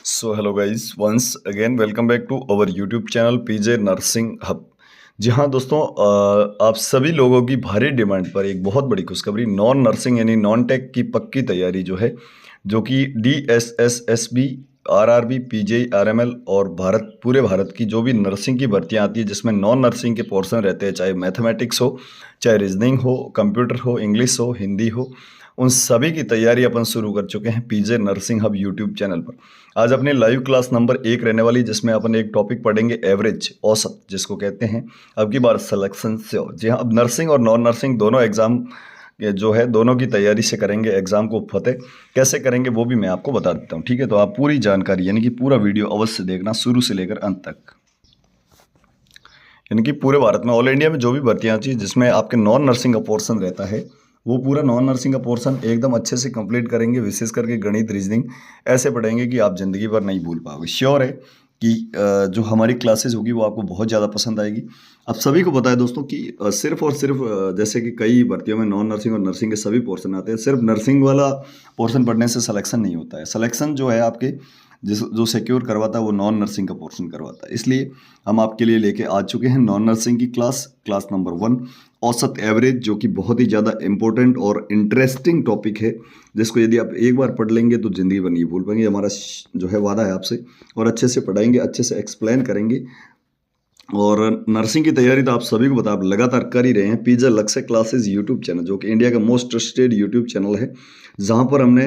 So hello guys, once again welcome back to our YouTube channel PJ nursing hub. जी हाँ दोस्तों, आप सभी लोगों की भारी डिमांड पर एक बहुत बड़ी खुशखबरी, नॉन नर्सिंग यानी नॉन टेक की पक्की तैयारी जो कि DSSSB, RRB, PJ, RML और पूरे भारत की जो भी नर्सिंग की भर्तियाँ आती है जिसमें नॉन नर्सिंग के पोर्शन रहते हैं, चाहे मैथमेटिक्स हो, चाहे रीजनिंग हो, कंप्यूटर हो, इंग्लिश हो, हिंदी हो, उन सभी की तैयारी अपन शुरू कर चुके हैं पीजे नर्सिंग हब यूट्यूब चैनल पर। आज अपनी लाइव क्लास नंबर 1 रहने वाली, जिसमें अपन एक टॉपिक पढ़ेंगे एवरेज, औसत जिसको कहते हैं। अब की बार सिलेक्शन से हो। जी हाँ, अब नर्सिंग और नॉन नर्सिंग दोनों एग्जाम दोनों की तैयारी से करेंगे। एग्जाम को फतेह कैसे करेंगे वो भी मैं आपको बता देता हूँ, ठीक है। तो आप पूरी जानकारी यानी कि पूरा वीडियो अवश्य देखना शुरू से लेकर अंत तक। यानी कि पूरे भारत में, ऑल इंडिया में जो भी भर्तियाँ आती है जिसमें आपके नॉन नर्सिंग का पोर्शन रहता है, वो पूरा नॉन नर्सिंग का पोर्शन एकदम अच्छे से कंप्लीट करेंगे। विशेष करके गणित, रीजनिंग ऐसे पढ़ेंगे कि आप ज़िंदगी भर नहीं भूल पाओगे। श्योर है कि जो हमारी क्लासेस होगी वो आपको बहुत ज़्यादा पसंद आएगी। आप सभी को पता है दोस्तों कि सिर्फ और सिर्फ जैसे कि कई भर्तियों में नॉन नर्सिंग और नर्सिंग के सभी पोर्शन आते हैं, सिर्फ नर्सिंग वाला पोर्शन पढ़ने से सिलेक्शन नहीं होता है। सिलेक्शन जो है आपके जो सिक्योर करवाता है वो नॉन नर्सिंग का पोर्शन करवाता है। इसलिए हम आपके लिए लेके आ चुके हैं नॉन नर्सिंग की क्लास नंबर 1, औसत एवरेज, जो कि बहुत ही ज़्यादा इंपॉर्टेंट और इंटरेस्टिंग टॉपिक है, जिसको यदि आप एक बार पढ़ लेंगे तो ज़िंदगी भर नहीं भूल पाएंगे। हमारा जो है वादा है आपसे, और अच्छे से पढ़ाएंगे, अच्छे से एक्सप्लेन करेंगे। और नर्सिंग की तैयारी तो आप सभी को पता, आप लगातार कर ही रहे हैं। पीजे लक्ष्य क्लासेस यूट्यूब चैनल, जो कि इंडिया का मोस्ट ट्रस्टेड यूट्यूब चैनल है, जहां पर हमने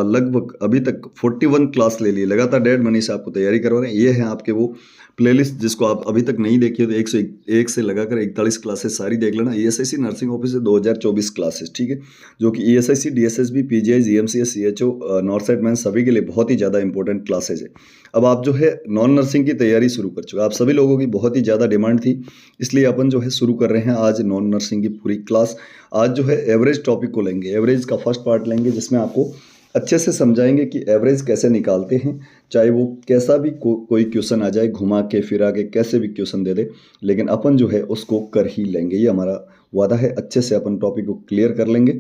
लगभग अभी तक 41 क्लास ले ली, लगातार 1.5 महीने से आपको तैयारी करवा रहे हैं। ये है आपके वो प्लेलिस्ट जिसको आप अभी तक नहीं देखी हो तो 101 से लगाकर 41 क्लासेस सारी देख लेना। ESIC नर्सिंग ऑफिसर 2024 क्लासेस, ठीक है, जो कि ESIC, DSSB, PGI, GMCS, CHO, north man सभी के लिए बहुत ही ज़्यादा इंपॉर्टेंट क्लासेज है। अब आप जो है नॉन नर्सिंग की तैयारी शुरू कर चुके हैं। आप सभी लोगों की बहुत ही ज़्यादा डिमांड थी, इसलिए अपन जो है शुरू कर रहे हैं आज नॉन नर्सिंग की पूरी क्लास। आज जो है एवरेज टॉपिक को लेंगे, एवरेज का फर्स्ट पार्ट लेंगे, जिसमें आपको अच्छे से समझाएंगे कि एवरेज कैसे निकालते हैं। चाहे वो कैसा भी कोई क्वेश्चन आ जाए, घुमा के फिरा के कैसे भी क्वेश्चन दे दे, लेकिन अपन जो है उसको कर ही लेंगे। ये हमारा वादा है। अच्छे से अपन टॉपिक को क्लियर कर लेंगे।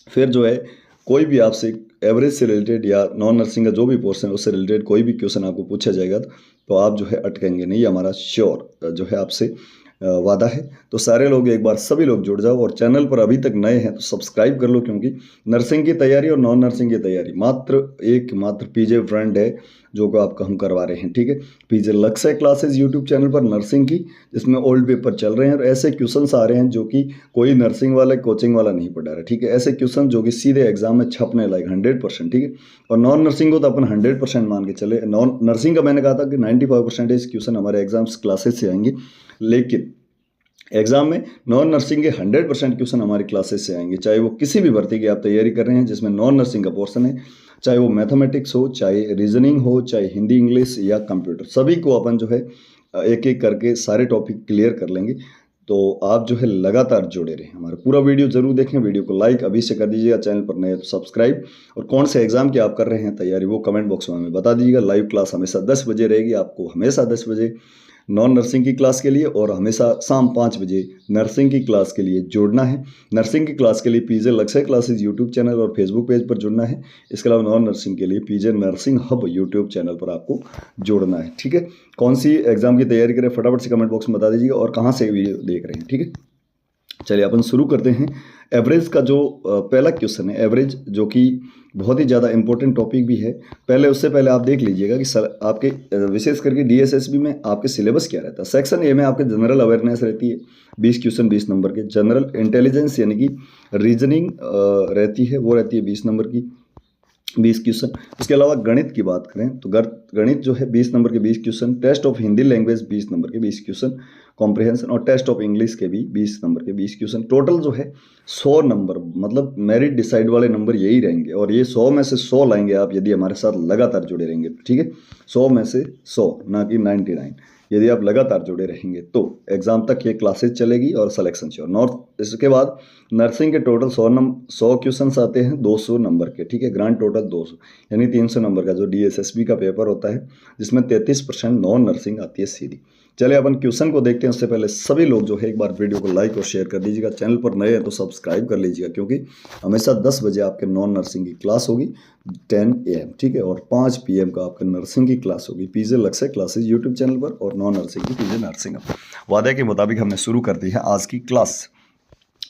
फिर जो है कोई भी आपसे एवरेज से रिलेटेड या नॉन नर्सिंग का जो भी पोर्शन है उससे रिलेटेड कोई भी क्वेश्चन आपको पूछा जाएगा तो आप जो है अटकेंगे नहीं। हमारा श्योर जो है आपसे वादा है। तो सारे लोग एक बार सभी लोग जुड़ जाओ, और चैनल पर अभी तक नए हैं तो सब्सक्राइब कर लो, क्योंकि नर्सिंग की तैयारी और नॉन नर्सिंग की तैयारी मात्र पीजे फ्रेंड है जो को आपको हम करवा रहे हैं, ठीक है। पीजे लक्ष्य क्लासेस यूट्यूब चैनल पर नर्सिंग की, जिसमें ओल्ड पेपर चल रहे हैं और ऐसे क्वेश्चंस आ रहे हैं जो कि कोई नर्सिंग वाला कोचिंग वाला नहीं पढ़ा रहा, ठीक है। ऐसे क्वेश्चन जो कि सीधे एग्जाम में छपने लायक 100%, ठीक है। और नॉन नर्सिंग को तो अपन 100% मान के चले। नॉन नर्सिंग का मैंने कहा था कि 95% क्वेश्चन हमारे एग्जाम्स क्लासेस से आएंगे, लेकिन एग्जाम में नॉन नर्सिंग के 100% क्वेश्चन हमारी क्लासेस से आएंगे। चाहे वो किसी भी भर्ती की आप तैयारी कर रहे हैं जिसमें नॉन नर्सिंग का पोर्शन है, चाहे वो मैथमेटिक्स हो, चाहे रीजनिंग हो, चाहे हिंदी, इंग्लिश या कंप्यूटर, सभी को अपन जो है एक एक करके सारे टॉपिक क्लियर कर लेंगे। तो आप जो है लगातार जुड़े रहें, हमारा पूरा वीडियो जरूर देखें। वीडियो को लाइक अभी से कर दीजिएगा, चैनल पर नए तो सब्सक्राइब, और कौन से एग्जाम की आप कर रहे हैं तैयारी वो कमेंट बॉक्स में हमें बता दीजिएगा। लाइव क्लास हमेशा 10 बजे रहेगी, आपको हमेशा 10 बजे नॉन नर्सिंग की क्लास के लिए, और हमेशा शाम 5 बजे नर्सिंग की क्लास के लिए जुड़ना है। नर्सिंग की क्लास के लिए पीजे लक्ष्य क्लासेस यूट्यूब चैनल और फेसबुक पेज पर जुड़ना है। इसके अलावा नॉन नर्सिंग के लिए पीजे नर्सिंग हब यूट्यूब चैनल पर आपको जुड़ना है, ठीक है। कौन सी एग्जाम की तैयारी करें फटाफट से कमेंट बॉक्स में बता दीजिएगा, और कहाँ से वीडियो देख रहे हैं, ठीक है। चलिए अपन शुरू करते हैं। एवरेज का जो पहला क्वेश्चन है, एवरेज, जो कि बहुत ही ज़्यादा इंपॉर्टेंट टॉपिक भी है। उससे पहले आप देख लीजिएगा कि आपके विशेष करके DSSB में आपके सिलेबस क्या रहता है। सेक्शन ए में आपके जनरल अवेयरनेस रहती है, 20 क्वेश्चन 20 नंबर के। जनरल इंटेलिजेंस यानी कि रीजनिंग रहती है, वो रहती है 20 नंबर की, 20 क्वेश्चन। उसके अलावा गणित की बात करें तो गणित जो है 20 नंबर के 20 question. Test of Hindi language 20 number के 20 क्वेश्चन, कॉम्प्रिहेंशन, और टेस्ट ऑफ इंग्लिश के भी 20 नंबर के 20 क्वेश्चन। टोटल जो है 100 नंबर, मतलब मेरिट डिसाइड वाले नंबर यही रहेंगे, और ये 100 में से 100 लाएंगे आप यदि हमारे साथ लगातार जुड़े रहेंगे, ठीक है। 100 में से 100, ना कि 99। यदि आप लगातार जुड़े रहेंगे तो एग्जाम तक ये क्लासेस चलेगी और सिलेक्शन श्योर। इसके बाद नर्सिंग के टोटल 100 क्वेश्चन आते हैं 200 नंबर के, ठीक है। ग्रांड टोटल 200 यानी 300 नंबर का जो DSSB का पेपर होता है, जिसमें 33% नॉन नर्सिंग आती है सीधी। चलिए अपन क्वेश्चन को देखते हैं। हैं उससे पहले सभी लोग जो है एक बार वीडियो को लाइक और शेयर कर दीजिएगा। चैनल पर नए हैं तो सब्सक्राइब कर लीजिएगा, क्योंकि हमेशा 10 बजे आपके नॉन नर्सिंग की क्लास होगी 10 AM, ठीक है, और 5 PM का आपके नर्सिंग की क्लास होगी पीजे लक्ष्य क्लासेज यूट्यूब चैनल पर, और नॉन नर्सिंग की पीजे नर्सिंग पर। वादे के मुताबिक हमने शुरू कर दी है आज की क्लास,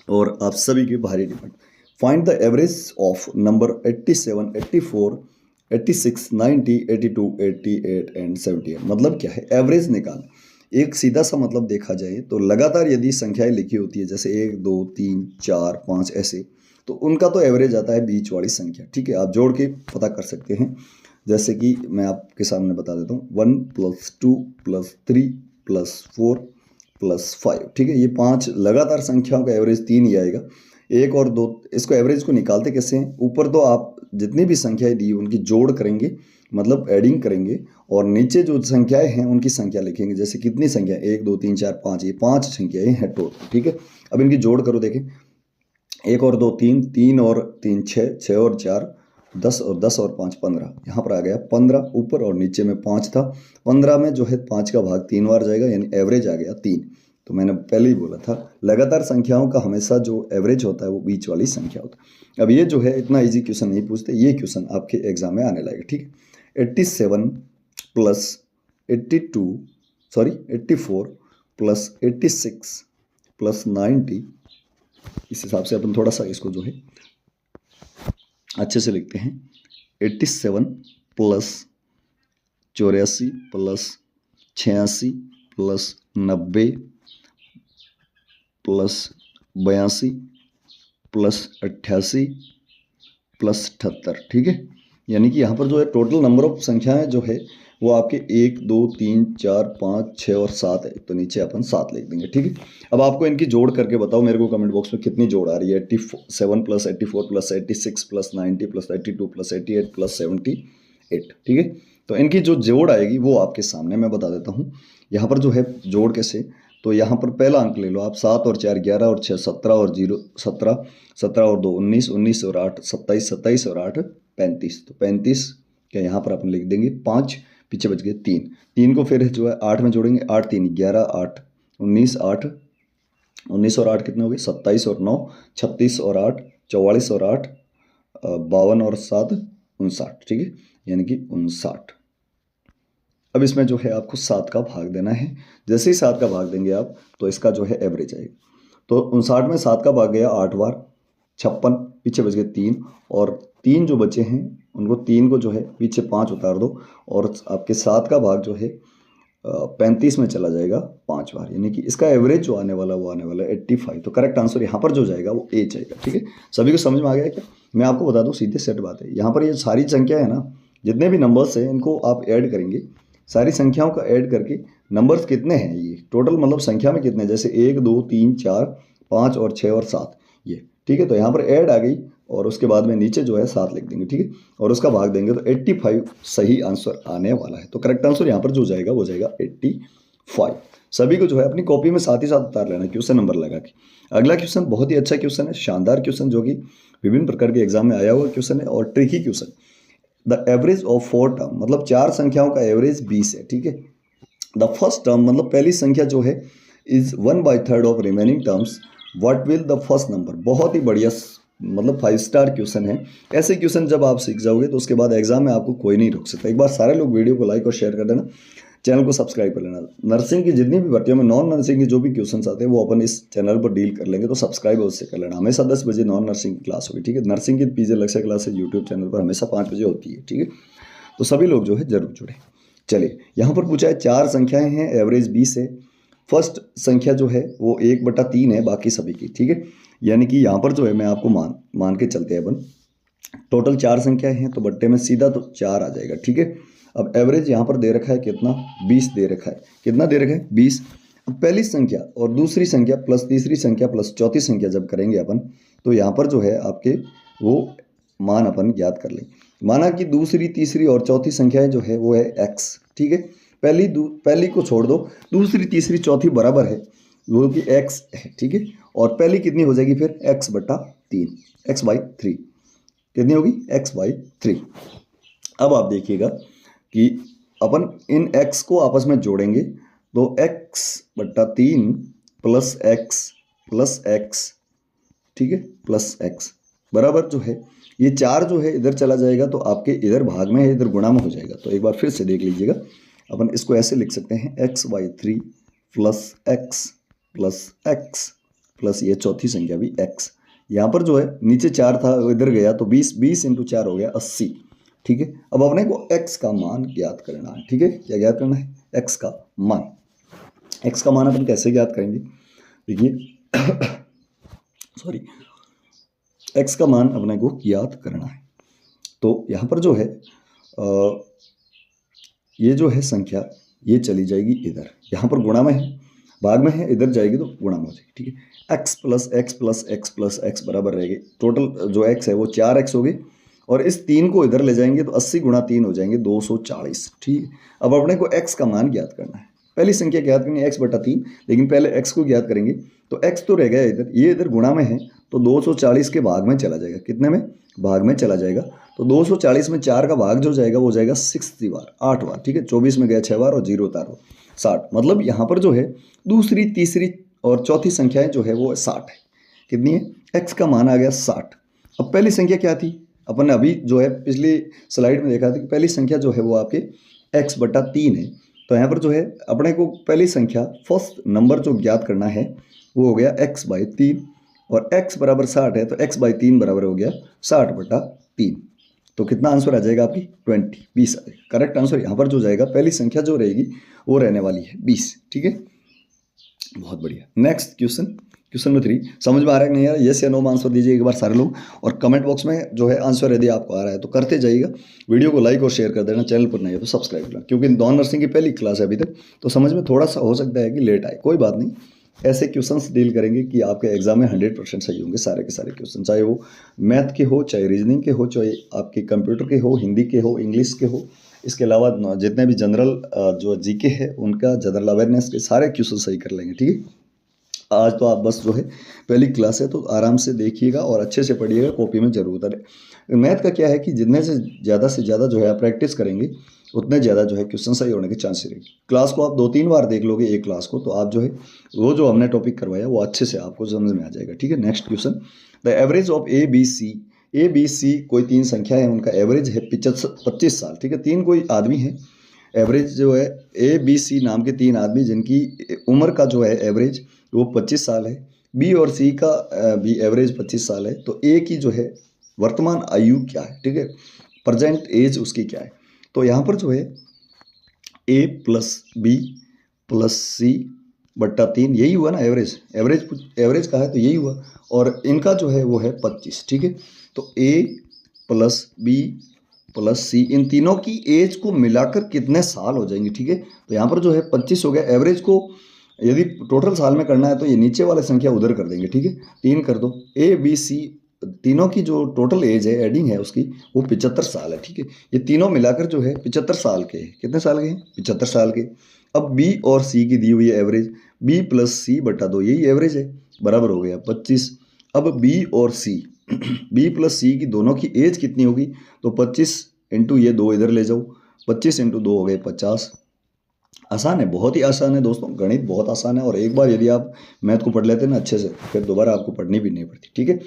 और आप सभी की भारी demand. Find the average of number 87, 84, 86, 90, 82, 88 and 78। मतलब क्या है, एवरेज निकाल। एक सीधा सा मतलब देखा जाए तो लगातार यदि संख्याएं लिखी होती है, जैसे 1, 2, 3, 4, 5 ऐसे, तो उनका तो एवरेज आता है बीच वाली संख्या, ठीक है। आप जोड़ के पता कर सकते हैं। जैसे कि मैं आपके सामने बता देता हूँ, 1 + 2 + 3 + 4 + 5, ठीक है। ये 5 लगातार संख्याओं का एवरेज 3 ही आएगा। 1 और 2, इसको एवरेज को निकालते कैसे हैं, ऊपर तो आप जितनी भी संख्याएं दी उनकी जोड़ करेंगे, मतलब एडिंग करेंगे, और नीचे जो संख्याएं हैं उनकी संख्या लिखेंगे। जैसे कितनी संख्या, 1, 2, 3, 4, 5, ये 5 संख्याएं हैं टोटल, ठीक है। अब इनकी जोड़ करो, देखें, 1 और 2 3, 3 और 3 6, 6 और 4 10, और 10 और 5 15, यहाँ पर आ गया 15 ऊपर, और नीचे में 5 था। 15 में जो है 5 का भाग 3 बार जाएगा, यानी एवरेज आ गया 3। तो मैंने पहले ही बोला था, लगातार संख्याओं का हमेशा जो एवरेज होता है वो बीच वाली संख्या होता है। अब ये जो है इतना इजी क्वेश्चन नहीं पूछते, ये क्वेश्चन आपके एग्जाम में आने लगेगा, ठीक है। 87 + 82, सॉरी 84 + 86 + 90, इस हिसाब से अपन थोड़ा सा इसको जो है अच्छे से लिखते हैं। 87 + 84 + 86 + 90 + 82 + 88 + 78, ठीक है। यानी कि यहाँ पर जो है टोटल नंबर ऑफ संख्याएं जो है वो आपके 1, 2, 3, 4, 5, 6 और 7 है। तो नीचे अपन 7 लिख देंगे, ठीक है। अब आपको इनकी जोड़ करके बताओ मेरे को कमेंट बॉक्स में कितनी जोड़ आ रही है। 87 + 84 + 86 + 90 + 82 + 88 + 78, ठीक है। तो इनकी जो जोड़ आएगी वो आपके सामने मैं बता देता हूँ। यहाँ पर जो है जोड़ कैसे, तो यहाँ पर पहला अंक ले लो आप, 7 और 4 11 और 6 17 और 0 17, 17 और 2 19, 19 और 8 27, 27 और 8 35। तो 35 का यहाँ पर अपन लिख देंगे 5, पीछे बच गए 3। 3 को फिर जो है 8 में जोड़ेंगे, 8 3 11, 8 19, 8 19 और 8 कितने हो गए, 27 और 9 36 और 8 44 और 8 52 और 7 59, ठीक है, यानी कि 59। अब इसमें जो है आपको 7 का भाग देना है। जैसे ही 7 का भाग देंगे आप, तो इसका जो है एवरेज आएगा। तो 59 में 7 का भाग गया 8 बार, 56, पीछे बच गए 3, और 3 जो बचे हैं उनको 3 को जो है पीछे 5 उतार दो, और आपके 7 का भाग जो है 35 में चला जाएगा 5 बार, यानी कि इसका एवरेज जो आने वाला वो आने वाला है 85। तो करेक्ट आंसर यहाँ पर जो जाएगा वो ए जाएगा, ठीक है। सभी को समझ में आ गया क्या? मैं आपको बता दूँ, सीधे सेट बात है। यहाँ पर ये सारी संख्या है ना, जितने भी नंबर्स हैं इनको आप ऐड करेंगे, सारी संख्याओं का ऐड करके नंबर्स कितने हैं ये टोटल, मतलब संख्या में कितने, जैसे 1 2 3 4 5 और 6 और 7, ये, ठीक है। तो यहाँ पर ऐड आ गई, और उसके बाद में नीचे जो है 7 लिख देंगे, ठीक है, और उसका भाग देंगे तो 85 सही आंसर आने वाला है। तो करेक्ट आंसर यहाँ पर जो जाएगा वो जाएगा 85। सभी को जो है अपनी कॉपी में साथ ही साथ उतार लेना क्वेश्चन नंबर लगा के। अगला क्वेश्चन बहुत ही अच्छा क्वेश्चन है, शानदार क्वेश्चन, जो कि विभिन्न प्रकार के एग्जाम में आया हुआ क्वेश्चन है और tricky question. The average of 4 term, मतलब 4 संख्याओं का एवरेज 20 है, ठीक है। द फर्स्ट टर्म, मतलब पहली संख्या जो है, is 1/3 of remaining terms, what will the first number. बहुत ही बढ़िया, मतलब 5 स्टार क्वेश्चन है। ऐसे क्वेश्चन जब आप सीख जाओगे तो उसके बाद एग्जाम में आपको कोई नहीं रोक सकता। एक बार सारे लोग वीडियो को लाइक और शेयर कर देना, चैनल को सब्सक्राइब कर लेना। नर्सिंग की जितनी भी भर्तियों में नॉन नर्सिंग की जो भी क्वेश्चंस आते हैं वो अपन इस चैनल पर डील कर लेंगे, तो सब्सक्राइब अवश्य कर लेना। हमेशा 10 बजे नॉन नर्सिंग की क्लास होगी, ठीक है। नर्सिंग की पीजे लक्ष्य क्लास है यूट्यूब चैनल पर, हमेशा 5 बजे होती है, ठीक है। तो सभी लोग जो है जरूर जुड़े। चलिए, यहाँ पर पूछा है 4 संख्याएं हैं, एवरेज 20 है। फर्स्ट संख्या जो है वो 1/3 है बाकी सभी की, ठीक है। यानी कि यहाँ पर जो है मैं आपको मान के चलते हैं अपन, टोटल 4 संख्याएं हैं तो बट्टे में सीधा तो 4 आ जाएगा, ठीक है। अब एवरेज यहाँ पर दे रखा है कितना, 20 दे रखा है। कितना दे रखा है, 20। अब पहली संख्या और दूसरी संख्या प्लस तीसरी संख्या प्लस चौथी संख्या जब करेंगे अपन, तो यहाँ पर जो है आपके वो मान अपन याद कर लें। माना कि दूसरी तीसरी और चौथी संख्याएं जो है वो है x, ठीक है। पहली को छोड़ दो, दूसरी तीसरी चौथी बराबर है, वो कि x है, ठीक है। और पहली कितनी हो जाएगी फिर, x/3, x/3 कितनी होगी, x/3। अब आप देखिएगा कि अपन इन x को आपस में जोड़ेंगे तो x/3 प्लस एक्स, ठीक है, प्लस एक्स बराबर जो है ये 4 जो है इधर चला जाएगा तो आपके इधर भाग में है, इधर गुणा में हो जाएगा। तो एक बार फिर से देख लीजिएगा, अपन इसको ऐसे लिख सकते हैं x/3 प्लस एक्स प्लस ये चौथी संख्या भी x। यहाँ पर जो है नीचे 4 था इधर गया तो 20 इंटू 4 हो गया 80, ठीक है। अब अपने को x का मान ज्ञात करना है, ठीक है। क्या ज्ञात करना है? x का मान। x का मान अपन कैसे ज्ञात करेंगे? देखिए सॉरी, x का मान अपने को ज्ञात करना है। तो यहाँ पर जो है ये जो है संख्या ये चली जाएगी इधर, यहाँ पर गुणा में है, भाग में है, इधर जाएगी तो गुणा में हो जाएगी, ठीक है। x plus x plus x plus x बराबर रहेगी, टोटल जो x है वो 4x हो गई और इस 3 को इधर ले जाएंगे तो 80 गुणा 3 हो जाएंगे 240, ठीक है। अब अपने को x का मान ज्ञात करना है। पहली संख्या ज्ञात करनी है x/3, लेकिन पहले x को ज्ञात करेंगे। तो x तो रह गया इधर, ये इधर गुणा में है तो 240 के भाग में चला जाएगा। कितने में? भाग में चला जाएगा। तो 240 में 4 का भाग जो जाएगा वो जाएगा 60 बार, 8 बार, ठीक है। 24 में गया 6 बार और 0 उतारो 60। मतलब यहाँ पर जो है दूसरी, तीसरी और चौथी संख्याएं जो है वो 60 है। कितनी है? x का मान आ गया 60। अब पहली संख्या क्या थी? अपन ने अभी जो है पिछली स्लाइड में देखा था कि पहली संख्या जो है वो आपके x/3 है। तो यहाँ पर जो है अपने को पहली संख्या फर्स्ट नंबर जो ज्ञात करना है वो हो गया x/3 और x बराबर 60 है तो x/3 बराबर हो गया 60/3। तो कितना आंसर आ जाएगा आपकी? 20 आ जाएगा। करेक्ट आंसर यहाँ पर जो जाएगा, पहली संख्या जो रहेगी वो रहने वाली है 20, ठीक है। बहुत बढ़िया। नेक्स्ट क्वेश्चन नंबर 3 समझ में आ रहा है कि नहीं यार? यस या नो में आंसर दीजिए एक बार सारे लोग, और कमेंट बॉक्स में जो है आंसर यदि आपको आ रहा है तो करते जाइएगा। वीडियो को लाइक और शेयर कर देना, चैनल पर नहीं है तो सब्सक्राइब करना, क्योंकि नॉन नर्सिंग की पहली क्लास है अभी तक, तो समझ में थोड़ा सा हो सकता है कि लेट आए, कोई बात नहीं। ऐसे क्वेश्चंस डील करेंगे कि आपके एग्जाम में 100% सही होंगे सारे के सारे क्वेश्चन, चाहे वो मैथ के हो, चाहे रीजनिंग के हो, चाहे आपके कंप्यूटर के हो, हिंदी के हो, इंग्लिश के हो। इसके अलावा जितने भी जनरल जो जीके है उनका, जनरल अवेयरनेस के सारे क्वेश्चन सही कर लेंगे, ठीक है। आज तो आप बस जो है पहली क्लास है तो आराम से देखिएगा और अच्छे से पढ़िएगा, कॉपी में जरूर उतारें। मैथ का क्या है कि जितने से ज़्यादा जो है आप प्रैक्टिस करेंगे उतने ज़्यादा जो है क्वेश्चन सही होने के चांस रहेगी। क्लास को आप 2-3 बार देख लोगे एक क्लास को, तो आप जो है वो जो हमने टॉपिक करवाया वो अच्छे से आपको समझ में आ जाएगा, ठीक है। Next question, the average of A B C कोई 3 संख्या है, उनका एवरेज है 25 साल, ठीक है। 3 कोई आदमी है, एवरेज जो है ए बी सी नाम के 3 आदमी जिनकी उम्र का जो है एवरेज वो 25 साल है। बी और सी का भी एवरेज 25 साल है। तो ए की जो है वर्तमान आयु क्या है, ठीक है, प्रेजेंट एज उसकी क्या है। तो यहाँ पर जो है ए प्लस बी प्लस सी बट्टा 3, यही हुआ ना एवरेज का है तो यही हुआ, और इनका जो है वो है 25, ठीक है। तो ए प्लस बी प्लस सी, इन तीनों की एज को मिलाकर कितने साल हो जाएंगे, ठीक है। तो यहाँ पर जो है 25 हो गया। एवरेज को यदि टोटल साल में करना है तो ये नीचे वाले संख्या उधर कर देंगे, ठीक है। 3 कर दो। ए बी सी तीनों की जो टोटल एज है, एडिंग है उसकी, वो 75 साल है, ठीक है। ये तीनों मिलाकर जो है 75 साल के हैं। कितने साल के हैं? 75 साल के। अब बी और सी की दी हुई है एवरेज, बी प्लस सी बटा 2, यही एवरेज है, बराबर हो गया 25। अब बी और सी बी प्लस सी की दोनों की एज कितनी होगी? तो 25 इंटू ये 2 इधर ले जाओ, 25 इंटू 2 हो गए 50। आसान है, बहुत ही आसान है दोस्तों, गणित बहुत आसान है। और एक बार यदि आप मैथ को पढ़ लेते हैं ना अच्छे से, फिर दोबारा आपको पढ़नी भी नहीं पड़ती, ठीक है।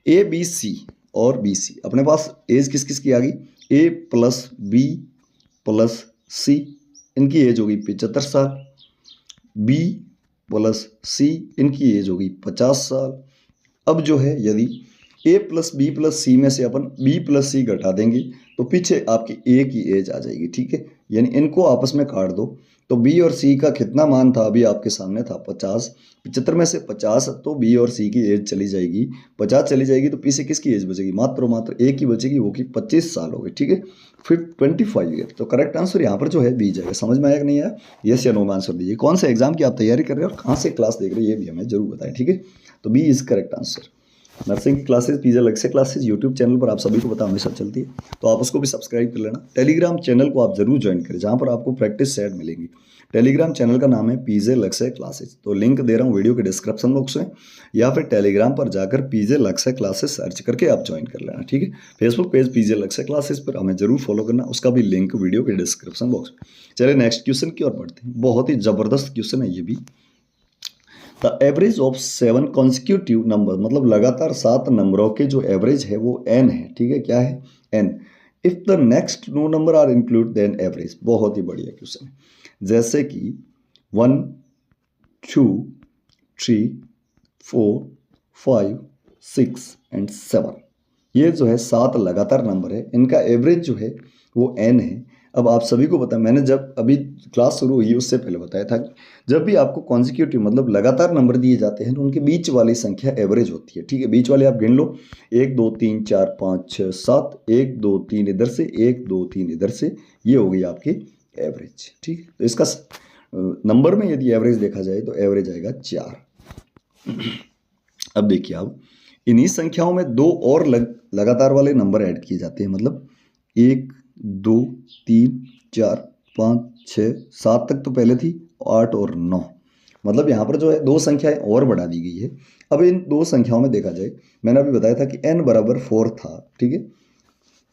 ए बी सी और बी सी, अपने पास एज किस किस की आ गई? ए प्लस बी प्लस सी, इनकी एज होगी 75 साल। बी प्लस सी, इनकी एज होगी 50 साल। अब जो है यदि ए प्लस बी प्लस सी में से अपन बी प्लस सी घटा देंगे तो पीछे आपकी ए की एज आ जाएगी, ठीक है। यानी इनको आपस में काट दो तो बी और सी का कितना मान था? अभी आपके सामने था 50। 75 में से 50 तो बी और सी की एज चली जाएगी, 50 चली जाएगी तो पीछे किसकी एज बचेगी? मात्र ए की बचेगी, वो की 25 साल हो गए, ठीक है। फिर 25 ईयर। तो करेक्ट आंसर यहाँ पर जो है बी जाएगा। समझ में आया कि नहीं आया? यस या नो में आंसर दीजिए। कौन से एग्जाम की आप तैयारी कर रहे हो और कहाँ से क्लास देख रहे हैं ये भी हमें जरूर बताएं, ठीक है। तो B is correct answer. Nursing की क्लासेस, पीजे अलग से क्लासेस यूट्यूब चैनल पर आप सभी को पता हमेशा चलती है, तो आप उसको भी सब्सक्राइब कर लेना। टेलीग्राम चैनल को आप जरूर ज्वाइन करें, जहाँ पर आपको प्रैक्टिस सेट मिलेंगी। टेलीग्राम चैनल का नाम है पीजे लक्ष्य क्लासेस, तो लिंक दे रहा हूँ वीडियो के डिस्क्रिप्शन बॉक्स में, या फिर टेलीग्राम पर जाकर पीजे लक्ष्य क्लासेस सर्च करके आप ज्वाइन कर लेना, ठीक है। फेसबुक पेज पीजे लक्ष्य क्लासेस पर हमें जरूर फॉलो करना, उसका भी लिंक वीडियो के डिस्क्रिप्शन बॉक्स में। चलिए नेक्स्ट क्वेश्चन की ओर बढ़ते हैं। बहुत ही जबरदस्त क्वेश्चन है ये भी। The average of 7 consecutive number, मतलब लगातार 7 नंबरों के जो एवरेज है वो n है, ठीक है। क्या है? n। If the next no number are include then average. बहुत ही बढ़िया क्वेश्चन है। जैसे कि 1 2 3 4 5 6 एंड 7, ये जो है 7 लगातार नंबर है, इनका एवरेज जो है वो n है। अब आप सभी को पता है, मैंने जब अभी क्लास शुरू हुई उससे पहले बताया था कि जब भी आपको कॉन्जिक्यूटिव मतलब लगातार नंबर दिए जाते हैं तो उनके बीच वाली संख्या एवरेज होती है, ठीक है। बीच वाले आप गिन लो, 1 2 3 4 5 6 7, 1 2 3 इधर से, 1 2 3 इधर से, ये हो गई आपकी एवरेज, ठीक है। तो इसका नंबर में यदि एवरेज देखा जाए तो एवरेज आएगा 4। अब देखिए, आप इन्हीं संख्याओं में 2 और लगातार वाले नंबर ऐड किए जाते हैं, मतलब 1 2 3 4 5 6 7 तक तो पहले थी, 8 और 9, मतलब यहाँ पर जो है 2 संख्याएं और बढ़ा दी गई है। अब इन 2 संख्याओं में देखा जाए, मैंने अभी बताया था कि n बराबर 4 था, ठीक है।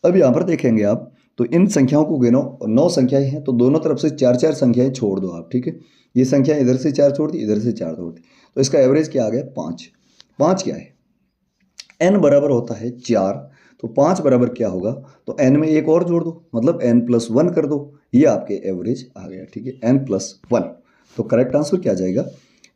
अब यहाँ पर देखेंगे आप, तो इन संख्याओं को गिनो, 9 संख्याएं हैं, तो दोनों तरफ से 4 संख्याएं छोड़ दो आप, ठीक है। ये संख्या इधर से 4 छोड़ दी, इधर से 4 छोड़ दी, तो इसका एवरेज क्या आ गया? 5। 5 क्या है? n बराबर होता है 4, तो 5 बराबर क्या होगा? तो n में एक और जोड़ दो, मतलब n+1 कर दो, ये आपके एवरेज आ गया, ठीक है। n+1, तो करेक्ट आंसर क्या जाएगा?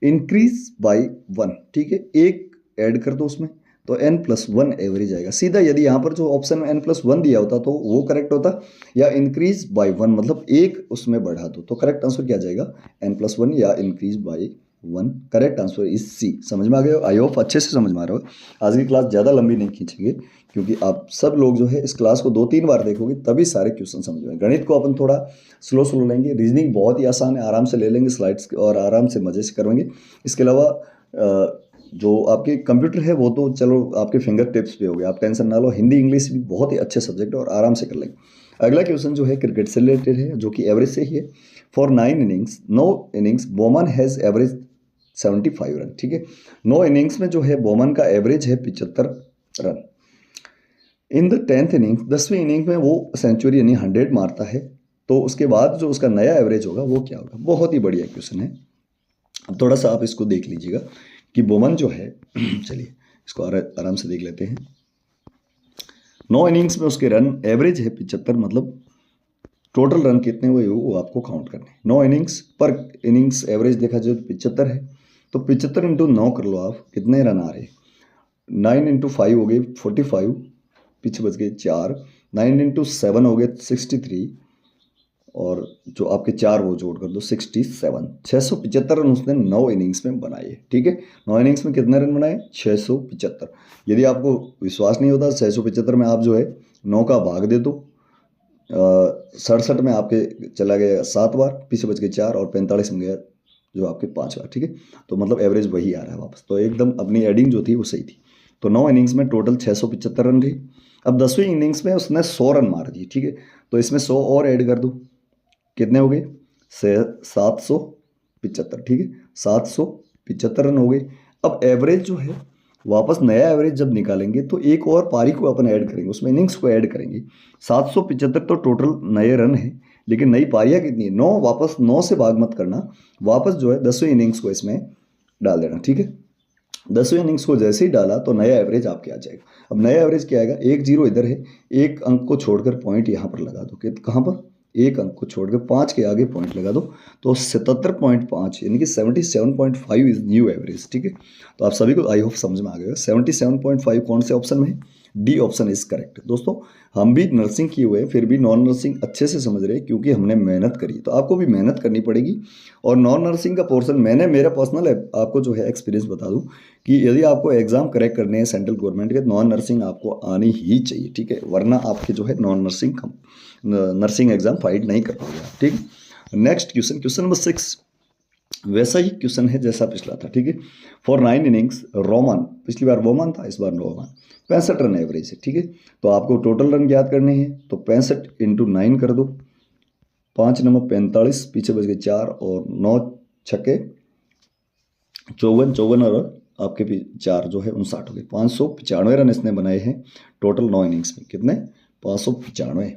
इंक्रीज बाय 1, ठीक है। एक ऐड कर दो उसमें, तो n+1 एवरेज आएगा सीधा। यदि यहाँ पर जो ऑप्शन में n+1 दिया होता तो वो करेक्ट होता, या इंक्रीज बाय 1 मतलब एक उसमें बढ़ा दो, तो करेक्ट आंसर क्या जाएगा? n+1 या increase by 1। Correct answer is C. समझ में आ गया? आई होप अच्छे से समझ में आ रहा हो। आज की क्लास ज़्यादा लंबी नहीं खींचेंगे, क्योंकि आप सब लोग जो है इस क्लास को 2-3 बार देखोगे तभी सारे क्वेश्चन समझ में। गणित को अपन थोड़ा स्लो स्लो लेंगे, रीजनिंग बहुत ही आसान है, आराम से ले लेंगे स्लाइड्स और आराम से मजे से करवाएंगे। इसके अलावा जो आपके कंप्यूटर है वो तो चलो आपके फिंगर टिप्स पे हो गया, आप टेंशन ना लो। हिंदी इंग्लिश भी बहुत ही अच्छे सब्जेक्ट है और आराम से कर लेंगे। अगला क्वेश्चन जो है क्रिकेट से रिलेटेड है, जो कि एवरेज से ही है। For 9 innings, 9 innings Boman has average 75 run, ठीक है। 9 इनिंग्स में जो है बोमन का एवरेज है 75 run. In the 10th innings, 10वीं इनिंग में वो सेंचुरी यानी 100 मारता है, तो उसके बाद जो उसका नया एवरेज होगा वो क्या होगा? बहुत ही बढ़िया क्वेश्चन है। अब थोड़ा सा आप इसको देख लीजिएगा कि बोमन जो है चलिए इसको आराम से देख लेते हैं। 9 इनिंग्स में उसके रन एवरेज है 75, मतलब टोटल रन कितने हुए वो आपको काउंट करने हैं। 9 इनिंग्स पर इनिंग्स एवरेज देखा जाए तो 75 है, तो 75 इंटू 9 कर लो आप, कितने रन आ रहे हैं? 9 इंटू 5 हो गए 45, पीछे बच गए 4, 9 इंटू 7 हो गए 63, और जो आपके 4 वो जोड़ कर दो 67। 675 रन उसने 9 इनिंग्स में बनाए, ठीक है। 9 इनिंग्स में कितने रन बनाए? 675। यदि आपको विश्वास नहीं होता, 675 में आप जो है 9 का भाग दे दो, 67 में आपके चला गया 7 बार, पीछे बच गए 4, और 45 में गया जो आपके 5 बार, ठीक है। तो मतलब एवरेज वही आ रहा है वापस, तो एकदम अपनी एडिंग जो थी वो सही थी। तो 9 इनिंग्स में टोटल 675 रन रही। अब 10वीं इनिंग्स में उसने 100 रन मार दिए, ठीक है। तो इसमें 100 और ऐड कर दो, कितने हो गए? 775, ठीक है। 775 रन हो गए। अब एवरेज जो है वापस नया एवरेज जब निकालेंगे तो एक और पारी को अपन ऐड करेंगे, उसमें इनिंग्स को ऐड करेंगे। 775 तो टोटल नए रन है, लेकिन नई पारियां कितनी है? 9। वापस 9 से भाग मत करना, वापस जो है 10वीं इनिंग्स को इसमें डाल देना, ठीक है। 10वीं इनिंग्स को जैसे ही डाला तो नया एवरेज आपके आ जाएगा। अब नया एवरेज क्या आएगा? 1 0 इधर है, एक अंक को छोड़कर पॉइंट यहाँ पर लगा दो, कहाँ पर? एक अंक को छोड़कर 5 के आगे पॉइंट लगा दो, तो 77.5 यानी कि 77.5 इज न्यू एवरेज, ठीक है। तो आप सभी को आई होप समझ में आ गया। 77.5 कौन से ऑप्शन में है? D option is correct. दोस्तों, हम भी नर्सिंग किए हुए हैं, फिर भी नॉन नर्सिंग अच्छे से समझ रहे हैं, क्योंकि हमने मेहनत करी, तो आपको भी मेहनत करनी पड़ेगी। और नॉन नर्सिंग का पोर्शन मैंने, मेरा पर्सनल है, आपको जो है एक्सपीरियंस बता दूं कि यदि आपको एग्जाम क्रैक करने हैं सेंट्रल गवर्नमेंट के, नॉन नर्सिंग आपको आनी ही चाहिए, ठीक है, वरना आपके जो है नॉन नर्सिंग एग्जाम फाइट नहीं कर पाओगे, ठीक। Next question, question number 6। वैसा ही क्वेश्चन है जैसा पिछला था, ठीक है। फॉर 9 इनिंग्स रोमान, पिछली बार वोमन था, इस बार रोमान, 65 रन एवरेज है, ठीक है। तो आपको टोटल रन याद करने हैं, तो 65 इंटू 9 कर दो, 5 नंबर 45, पीछे बच गए 4 और 9 छक्के 54 और आपके 4 जो है 59 हो गए। 595 रन इसने बनाए हैं टोटल 9 इनिंग्स में। कितने? 595।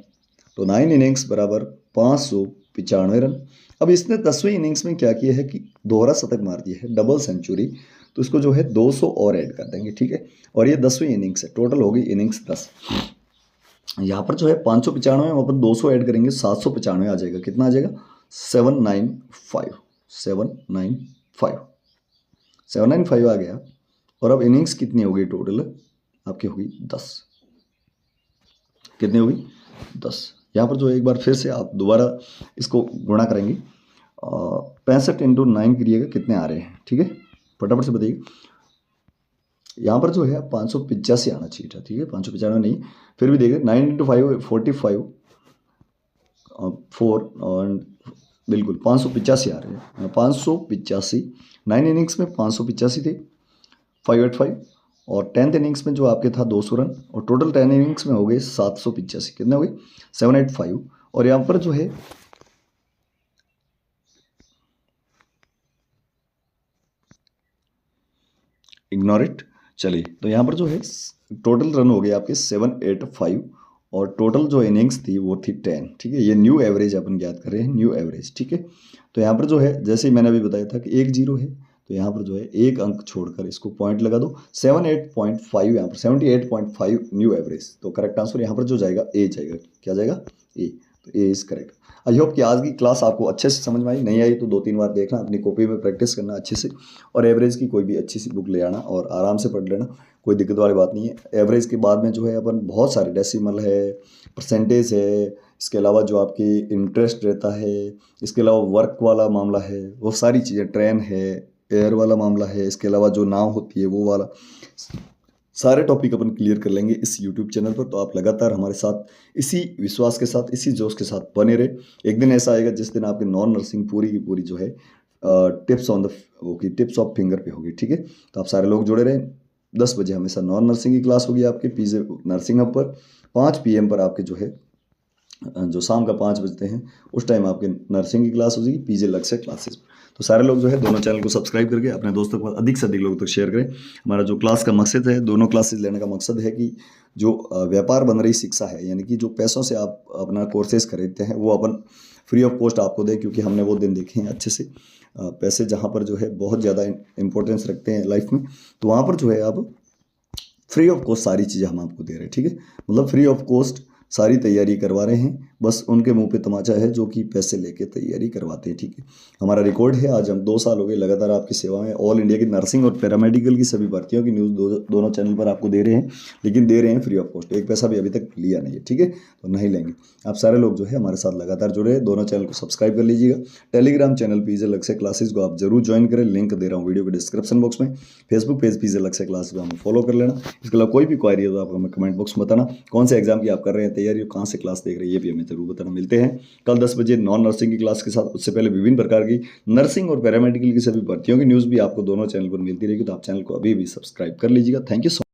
तो 9 इनिंग्स बराबर 595 रन। अब इसने 10वीं इनिंग्स में क्या किया है कि दोहरा शतक मार दिया है, डबल सेंचुरी। तो इसको जो है 200 और ऐड कर देंगे, ठीक है। और ये 10वीं इनिंग्स है, टोटल होगी इनिंग्स 10। यहाँ पर जो है 595 में अपन 200 ऐड करेंगे, 795 आ जाएगा। कितना आ जाएगा? 795 795 आ गया। और अब इनिंग्स कितनी होगी टोटल? आपकी होगी 10। कितनी होगी? 10। यहाँ पर जो एक बार फिर से आप दोबारा इसको गुणा करेंगे, 65 इंटू 9 करिएगा, कितने आ रहे हैं, ठीक है। फटाफट से बताइए। यहाँ पर जो है 585 आना चाहिए था, ठीक है। 595 नहीं, फिर भी देखिए 9 इंटू 5 45, 4 और बिल्कुल 585 आ रहे हैं। 585 9 इनिंग्स में 585 थे, 585। और 10th इनिंग्स में जो आपके था 200 रन, और टोटल 10 इनिंग्स में हो गए 785। कितने हो गए? 785। और यहाँ पर जो है इग्नोर इट, चलिए। तो यहाँ पर जो है टोटल रन हो गए आपके 785, और टोटल जो इनिंग्स थी वो थी 10, ठीक है। ये न्यू एवरेज अपन याद कर रहे हैं, न्यू एवरेज, ठीक है। तो यहाँ पर जो है जैसे ही मैंने अभी बताया था कि 1-0 है, तो यहाँ पर जो है एक अंक छोड़कर इसको पॉइंट लगा दो, 78.5। यहाँ पर 78.5 न्यू एवरेज। तो करेक्ट आंसर यहाँ पर जो जाएगा ए जाएगा। क्या जाएगा? ए। तो ए इज करेक्ट। आई होप कि आज की क्लास आपको अच्छे से समझ में आई। नहीं आई तो 2-3 बार देखना, अपनी कॉपी में प्रैक्टिस करना अच्छे से, और एवरेज की कोई भी अच्छी सी बुक ले आना और आराम से पढ़ लेना, कोई दिक्कत वाली बात नहीं है। एवरेज के बाद में जो है अपन बहुत सारे डेसिमल है, परसेंटेज है, इसके अलावा जो आपकी इंटरेस्ट रहता है, इसके अलावा वर्क वाला मामला है, वो सारी चीज़ें, ट्रेन है, एयर वाला मामला है, इसके अलावा जो नाव होती है वो वाला, सारे टॉपिक अपन क्लियर कर लेंगे इस यूट्यूब चैनल पर। तो आप लगातार हमारे साथ इसी विश्वास के साथ, इसी जोश के साथ बने रहे। एक दिन ऐसा आएगा जिस दिन आपकी नॉन नर्सिंग पूरी की पूरी जो है टिप्स ऑन द होगी, टिप्स ऑफ फिंगर पे होगी, ठीक है। तो आप सारे लोग जुड़े रहें। 10 बजे हमेशा नॉन नर्सिंग की क्लास होगी आपके पीजे नर्सिंग हब पर। 5 PM पर आपके जो है जो शाम का 5 बजते हैं उस टाइम आपके नर्सिंग की क्लास हो जाएगी पीजे लक्ष्य क्लासेस। तो सारे लोग जो है दोनों चैनल को सब्सक्राइब करके अपने दोस्तों को अधिक से अधिक लोगों तक शेयर करें। हमारा जो क्लास का मकसद है, दोनों क्लासेस लेने का मकसद है कि जो व्यापार बन रही शिक्षा है, यानी कि जो पैसों से आप अपना कोर्सेज खरीदते हैं वो अपन फ्री ऑफ कॉस्ट आपको दें, क्योंकि हमने वो दिन देखे हैं अच्छे से। पैसे जहाँ पर जो है बहुत ज़्यादा इंपॉर्टेंस रखते हैं लाइफ में, तो वहाँ पर जो है आप फ्री ऑफ कॉस्ट सारी चीज़ें हम आपको दे रहे हैं, ठीक है। मतलब फ्री ऑफ कॉस्ट सारी तैयारी करवा रहे हैं, बस उनके मुंह पे तमाचा है जो कि पैसे लेके तैयारी करवाते हैं, ठीक है। हमारा रिकॉर्ड है, आज हम 2 साल हो गए लगातार आपकी सेवा में। ऑल इंडिया की नर्सिंग और पैरामेडिकल की सभी भर्तियों की न्यूज़ दोनों चैनल पर आपको दे रहे हैं, लेकिन दे रहे हैं फ्री ऑफ कॉस्ट। एक पैसा भी अभी तक लिया नहीं है, ठीक है। तो नहीं लेंगे। आप सारे लोग जो है हमारे साथ लगातार जुड़े हैं। दोनों चैनल को सब्सक्राइब कर लीजिएगा। टेलीग्राम चैनल पीजे लक्ष्य क्लासेस को आप जरूर ज्वाइन करें, लिंक दे रहा हूँ वीडियो के डिस्क्रिप्शन बॉक्स में। फेसबुक पेज पीजे लक्ष्य क्लासेस को हमें फॉलो कर लेना। इसके अलावा कोई भी क्वारी है तो आप हमें कमेंट बॉक्स में बताना, कौन से एग्जाम की आप कर रहे हैं तैयारी, कहाँ से क्लास देख रहे हैं, ये भी हमें जरूर बताना। मिलते हैं कल 10 बजे नॉन नर्सिंग की क्लास के साथ। उससे पहले विभिन्न प्रकार की नर्सिंग और पैरामेडिकल की सभी भर्तियों की न्यूज़ भी आपको दोनों चैनल पर मिलती रहेगी। तो आप चैनल को अभी भी सब्सक्राइब कर लीजिएगा। Thank you so